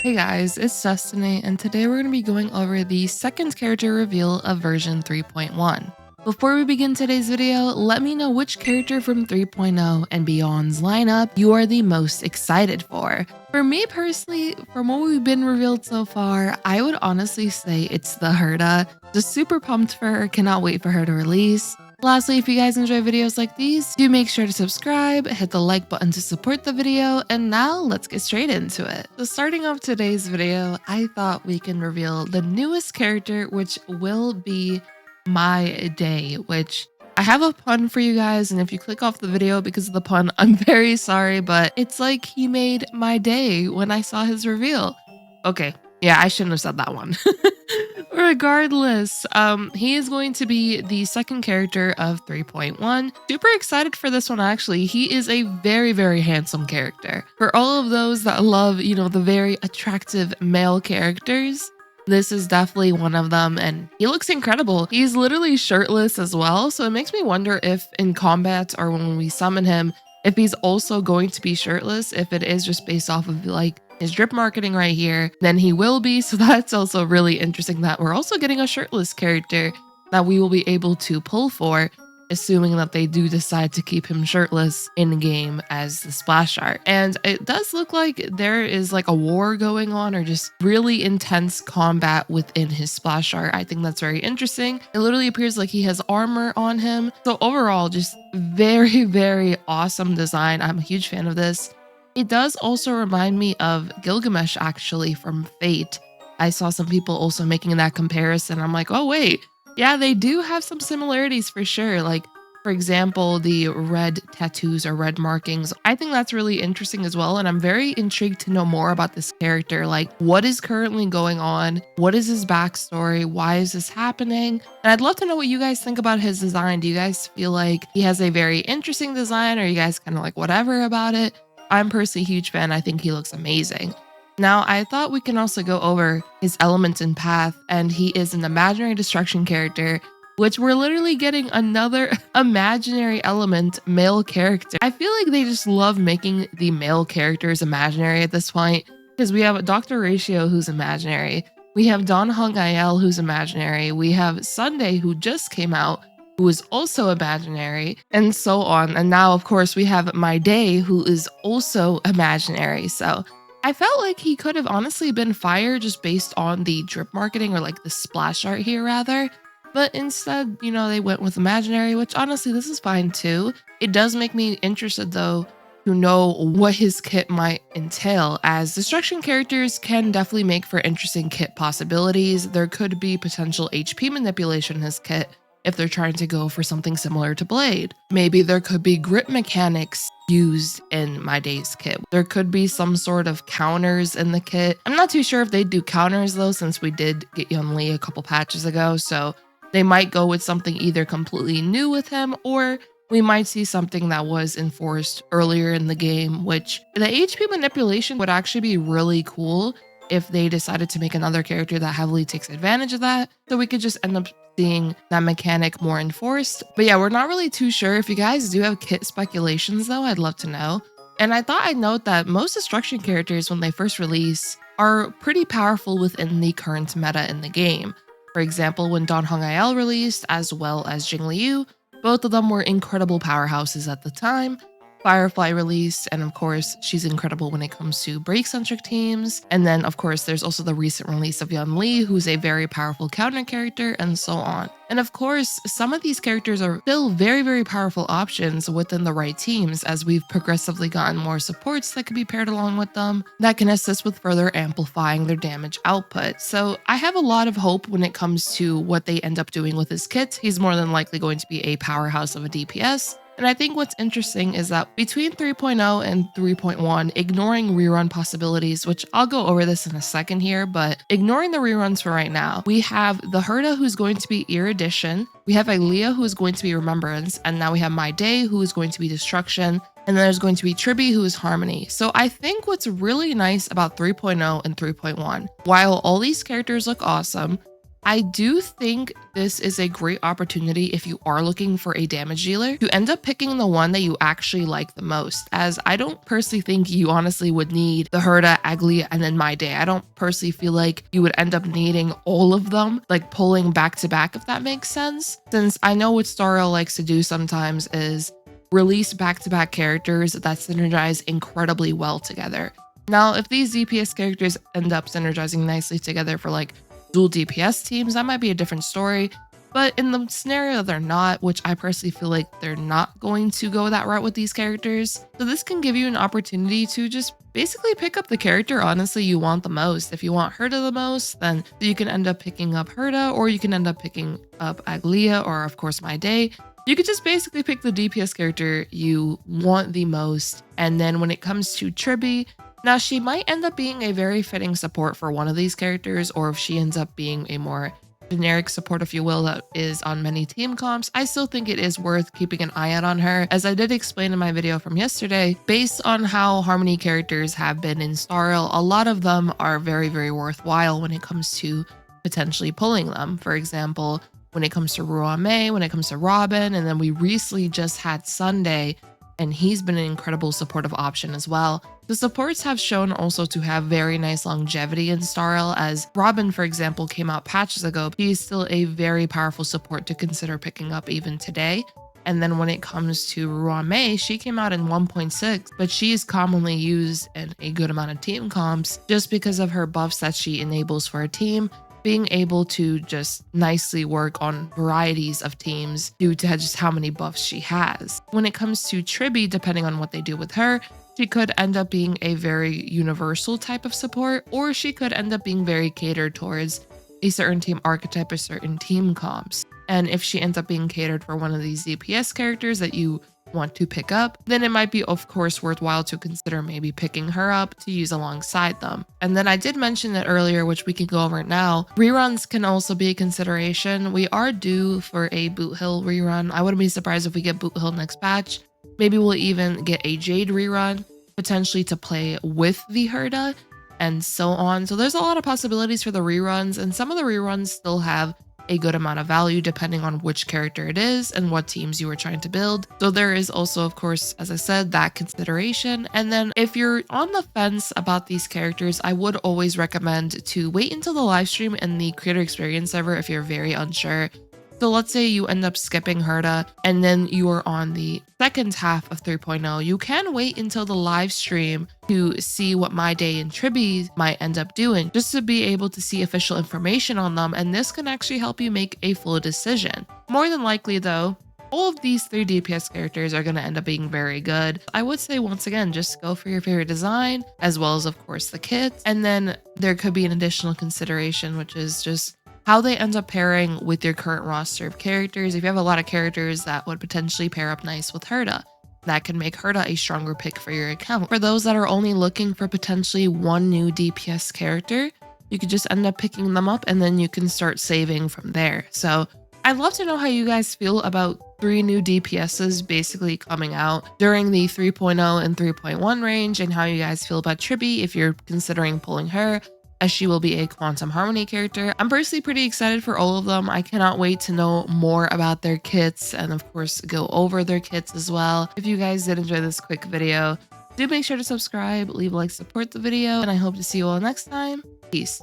Hey guys, it's Destiny, and today we're going to be going over the second character reveal of version 3.1. Before we begin today's video, let me know which character from 3.0 and beyond's lineup you are the most excited for. For me personally, from what we've been revealed so far, I would honestly say it's the Herta. Just super pumped for her, cannot wait for her to release. Lastly, if you guys enjoy videos like these, do make sure to subscribe, hit the like button to support the video, and now let's get straight into it. So starting off today's video, I thought we can reveal the newest character, which will be Mydei, which I have a pun for you guys, and if you click off the video because of the pun, I'm very sorry, but it's like he made my day when I saw his reveal. Okay, yeah, I shouldn't have said that one. Regardless, he is going to be the second character of 3.1. Super excited for this one, actually. He is a very, very handsome character. For all of those that love, the very attractive male characters, this is definitely one of them, and he looks incredible. He's literally shirtless as well, so it makes me wonder if in combat or when we summon him, if he's also going to be shirtless, if it is just based off of like his drip marketing right here, then he will be. So that's also really interesting that we're also getting a shirtless character that we will be able to pull for, assuming that they do decide to keep him shirtless in game as the splash art. And it does look like there is like a war going on or just really intense combat within his splash art. I think that's very interesting. It literally appears like he has armor on him. So overall, just very, very awesome design. I'm a huge fan of this. It does also remind me of Gilgamesh, actually, from Fate. I saw some people also making that comparison. I'm like, oh wait, yeah, they do have some similarities for sure. Like, for example, the red tattoos or red markings. I think that's really interesting as well. And I'm very intrigued to know more about this character. Like, what is currently going on? What is his backstory? Why is this happening? And I'd love to know what you guys think about his design. Do you guys feel like he has a very interesting design, or are you guys kind of like whatever about it? I'm personally a huge fan. I think he looks amazing. Now, I thought we can also go over his elements and path, and he is an imaginary destruction character, which we're literally getting another imaginary element male character. I feel like they just love making the male characters imaginary at this point, because we have Dr. Ratio, who's imaginary. We have Don Honkai, who's imaginary. We have Sunday, who just came out, who is also imaginary, and so on. And now, of course, we have Mydei, who is also imaginary. So I felt like he could have honestly been fire just based on the drip marketing, or like the splash art here rather. But instead, they went with imaginary, which honestly, this is fine too. It does make me interested though to know what his kit might entail, as destruction characters can definitely make for interesting kit possibilities. There could be potential HP manipulation in his kit if they're trying to go for something similar to Blade. Maybe there could be grip mechanics used in Mydei's kit. There could be some sort of counters in the kit. I'm not too sure if they do counters though, since we did get Yunli a couple patches ago, so they might go with something either completely new with him, or we might see something that was enforced earlier in the game, which the HP manipulation would actually be really cool if they decided to make another character that heavily takes advantage of that. So we could just end up seeing that mechanic more enforced. But yeah, we're not really too sure. If you guys do have kit speculations though, I'd love to know. And I thought I'd note that most destruction characters, when they first release, are pretty powerful within the current meta in the game. For example, when Don Honkai released, as well as Jingliu, both of them were incredible powerhouses at the time. Firefly released, and of course, she's incredible when it comes to break-centric teams. And then, of course, there's also the recent release of Yunli, who's a very powerful counter character, and so on. And of course, some of these characters are still very, very powerful options within the right teams, as we've progressively gotten more supports that can be paired along with them that can assist with further amplifying their damage output. So I have a lot of hope when it comes to what they end up doing with his kit. He's more than likely going to be a powerhouse of a DPS. And I think what's interesting is that between 3.0 and 3.1, ignoring rerun possibilities, which I'll go over this in a second here, but ignoring the reruns for right now, we have the Herta, who's going to be Erudition, we have Aglaea, who is going to be Remembrance, and now we have Mydei, who is going to be Destruction, and then there's going to be Tribbie, who is Harmony. So I think what's really nice about 3.0 and 3.1, while all these characters look awesome, I do think this is a great opportunity if you are looking for a damage dealer to end up picking the one that you actually like the most, as I don't personally think you honestly would need the Herta, Aglaea, and then Mydei. I don't personally feel like you would end up needing all of them, like pulling back to back, if that makes sense. Since I know what Star Rail likes to do sometimes is release back-to-back characters that synergize incredibly well together. Now, if these DPS characters end up synergizing nicely together for like dual DPS teams, that might be a different story. But in the scenario they're not, which I personally feel like they're not going to go that route with these characters. So this can give you an opportunity to just basically pick up the character honestly you want the most. If you want Herta the most, then you can end up picking up Herta, or you can end up picking up Aglaea, or of course Mydei. You could just basically pick the DPS character you want the most. And then when it comes to Tribbie, now she might end up being a very fitting support for one of these characters, or if she ends up being a more generic support, if you will, that is on many team comps, I still think it is worth keeping an eye out on her. As I did explain in my video from yesterday, based on how Harmony characters have been in Star Rail, a lot of them are very, very worthwhile when it comes to potentially pulling them. For example, when it comes to Ruame, when it comes to Robin, and then we recently just had Sunday, and he's been an incredible supportive option as well. The supports have shown also to have very nice longevity in Star Rail, as Robin, for example, came out patches ago. He is still a very powerful support to consider picking up even today. And then when it comes to Ruame, she came out in 1.6, but she is commonly used in a good amount of team comps just because of her buffs that she enables for a team, being able to just nicely work on varieties of teams due to just how many buffs she has. When it comes to Tribbie, depending on what they do with her, she could end up being a very universal type of support, or she could end up being very catered towards a certain team archetype or certain team comps. And if she ends up being catered for one of these DPS characters that you want to pick up, then it might be of course worthwhile to consider maybe picking her up to use alongside them. And then I did mention it earlier, which we can go over now, reruns can also be a consideration. We are due for a Boot Hill rerun. I wouldn't be surprised if we get Boot Hill next patch. Maybe we'll even get a Jade rerun, potentially to play with the Herta, and so on. So there's a lot of possibilities for the reruns, and some of the reruns still have a good amount of value depending on which character it is and what teams you are trying to build. So there is also, of course, as I said, that consideration. And then if you're on the fence about these characters, I would always recommend to wait until the live stream and the creator experience server if you're very unsure. So let's say you end up skipping Herta and then you are on the second half of 3.0. You can wait until the live stream to see what Mydei and Tribbie might end up doing, just to be able to see official information on them, and this can actually help you make a full decision. More than likely though, all of these 3 DPS characters are going to end up being very good. I would say once again, just go for your favorite design, as well as of course the kits. And then there could be an additional consideration, which is just how they end up pairing with your current roster of characters. If you have a lot of characters that would potentially pair up nice with Herta, that can make Herta a stronger pick for your account. For those that are only looking for potentially one new DPS character, you could just end up picking them up and then you can start saving from there. So I'd love to know how you guys feel about 3 new DPSs basically coming out during the 3.0 and 3.1 range, and how you guys feel about Tribbie if you're considering pulling her, as she will be a Quantum Harmony character. I'm personally pretty excited for all of them. I cannot wait to know more about their kits and of course go over their kits as well. If you guys did enjoy this quick video, do make sure to subscribe, leave a like, support the video, and I hope to see you all next time. Peace.